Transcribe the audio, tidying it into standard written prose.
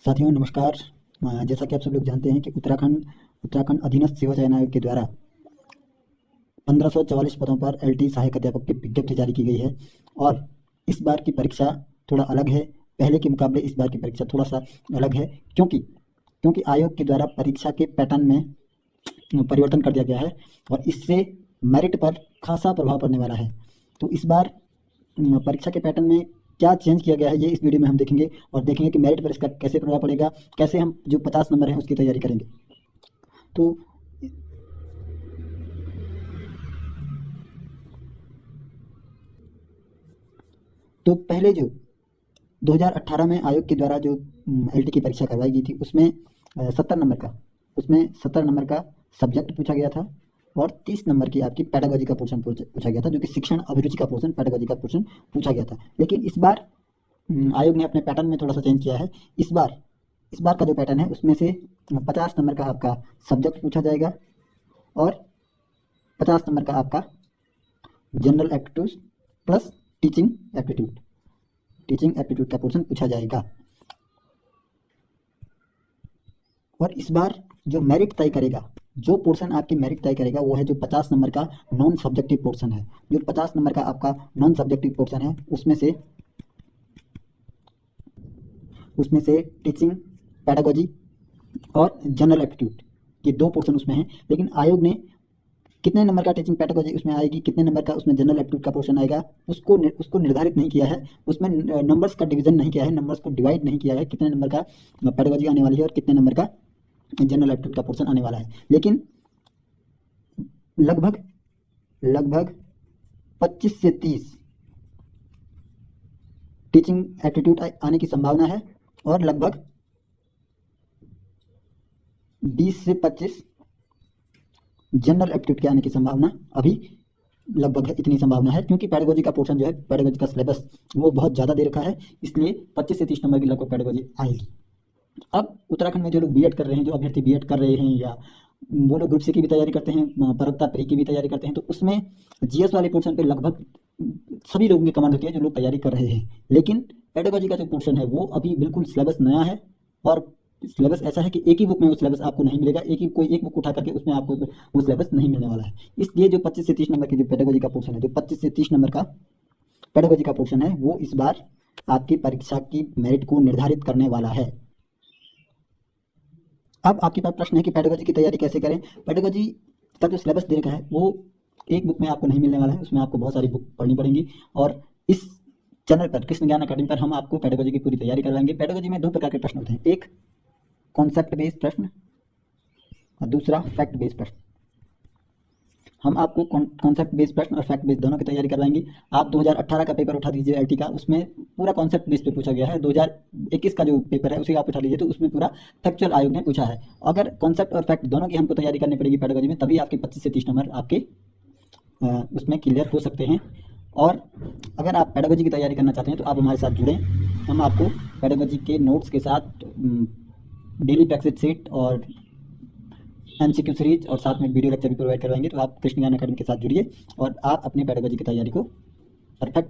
साथियों नमस्कार। जैसा कि आप सब लोग जानते हैं कि उत्तराखंड उत्तराखंड अधीनस्थ सेवा चयन आयोग के द्वारा 1544 पदों पर एलटी सहायक अध्यापक की विज्ञप्ति जारी की गई है। और इस बार की परीक्षा थोड़ा अलग है। पहले के मुकाबले इस बार की परीक्षा थोड़ा सा अलग है, क्योंकि क्योंकि आयोग के द्वारा परीक्षा के पैटर्न में परिवर्तन कर दिया गया है और इससे मेरिट पर खासा प्रभाव पड़ने वाला है। तो इस बार परीक्षा के पैटर्न में क्या चेंज किया गया है, ये इस वीडियो में हम देखेंगे और देखेंगे कि मेरिट पर इसका कैसे प्रभाव पड़ेगा, कैसे हम जो 50 नंबर हैं उसकी तैयारी करेंगे। तो पहले जो 2018 में आयोग के द्वारा जो एलटी की परीक्षा करवाई गई थी उसमें 70 नंबर का सब्जेक्ट पूछा गया था और 30 नंबर की आपकी पैडागोजी का पोर्शन पूछा गया था, जो कि शिक्षण अभिरुचि का पोर्शन, पैडागोजी का पोर्शन पूछा गया था। लेकिन इस बार आयोग ने अपने पैटर्न में थोड़ा सा चेंज किया है। इस बार का जो पैटर्न है उसमें से 50 नंबर का आपका सब्जेक्ट पूछा जाएगा और 50 नंबर का आपका general aptitude plus teaching aptitude का पोर्शन पूछा जाएगा। और इस बार जो मेरिट तय करेगा, जो पोर्शन आपकी मेरिट तय करेगा वो है जो 50 नंबर का नॉन सब्जेक्टिव पोर्शन है। जो 50 नंबर का आपका नॉन सब्जेक्टिव पोर्शन है उसमें से टीचिंग, पैडागोजी और जनरल एप्टीट्यूड ये दो पोर्शन उसमें हैं। लेकिन आयोग ने कितने नंबर का टीचिंग पैडागोजी उसमें आएगी, कितने नंबर का उसमें जनरल एप्टीट्यूड का पोर्शन आएगा, उसको निर्धारित नहीं किया है। उसमें नंबर्स का डिवीजन नहीं किया है, नंबर्स को डिवाइड नहीं किया है, कितने नंबर का पैडागोजी आने वाली है और कितने नंबर का जनरल एप्टीट्यूड का पोर्शन आने वाला है। लेकिन लगभग 25 से 30 टीचिंग एप्टीट्यूड आने की संभावना है और लगभग 20 से 25 जनरल एप्टीट्यूड के आने की संभावना अभी लगभग है, इतनी संभावना है। क्योंकि पैडागोजी का पोर्शन जो है, पैडागोजी का सिलेबस वो बहुत ज़्यादा दे रखा है, इसलिए 25 से 30 नंबर की लगभग पैडागोजी आएगी। अब उत्तराखंड में जो लोग बीएड कर रहे हैं, जो अभ्यर्थी बीएड कर रहे हैं या वो लोग ग्रुप सी की भी तैयारी करते हैं, प्रवक्ता प्री की भी तैयारी करते हैं, तो उसमें जीएस वाले पोर्शन पे लगभग सभी लोगों की कमांड होती है जो लोग तैयारी कर रहे हैं। लेकिन पैडागोजी का जो पोर्शन है वो अभी बिल्कुल सिलेबस नया है और सिलेबस ऐसा है कि एक ही बुक में वो सिलेबस आपको नहीं मिलेगा। एक बुक उठा करके उसमें आपको वो सिलेबस नहीं मिलने वाला है। इसलिए जो 25 से 30 नंबर की जो पैडागोजी का पोर्शन है, जो 25 से 30 नंबर का पैडागोजी का पोर्शन है, वो इस बार आपकी परीक्षा की मेरिट को निर्धारित करने वाला है। अब आपके पास प्रश्न है कि पैडागोजी की तैयारी कैसे करें। पैडागोजी का जो सिलेबस दे रखा है वो एक बुक में आपको नहीं मिलने वाला है, उसमें आपको बहुत सारी बुक पढ़नी पड़ेंगी। और इस चैनल पर, कृष्ण ज्ञान अकेडमी पर, हम आपको पैडागोजी की पूरी तैयारी करवाएंगे। पैडागोजी में दो प्रकार के प्रश्न होते हैं, एक कॉन्सेप्ट बेस्ड प्रश्न और दूसरा फैक्ट बेस्ड प्रश्न। हम आपको कॉन्सेप्ट बेस्ड प्रश्न और फैक्ट बेस्ड दोनों की तैयारी करवाएंगे। आप 2018 का पेपर उठा दीजिए एलटी का, उसमें पूरा कॉन्सेप्ट बेस्ड पे पूछा गया है। 2021 का जो पेपर है उसे आप उठा लीजिए तो उसमें पूरा फैक्चुअल आयोग ने पूछा है। अगर कॉन्सेप्ट और फैक्ट दोनों की हमको तैयारी करनी पड़ेगी पैडागोजी में, तभी आपके 25 से 30 नंबर आपके उसमें क्लियर हो सकते हैं। और अगर आप पैडागोजी की तैयारी करना चाहते हैं तो आप हमारे साथ जुड़ें। हम आपको पैडागोजी के नोट्स के साथ डेली प्रैक्टिस सेट और एमसीक्यू सीरीज और साथ में वीडियो लेक्चर भी प्रोवाइड करवाएंगे। तो आप कृष्ण ज्ञान अकेडमी के साथ जुड़िए और आप अपनी पैडागोजी की तैयारी को परफेक्ट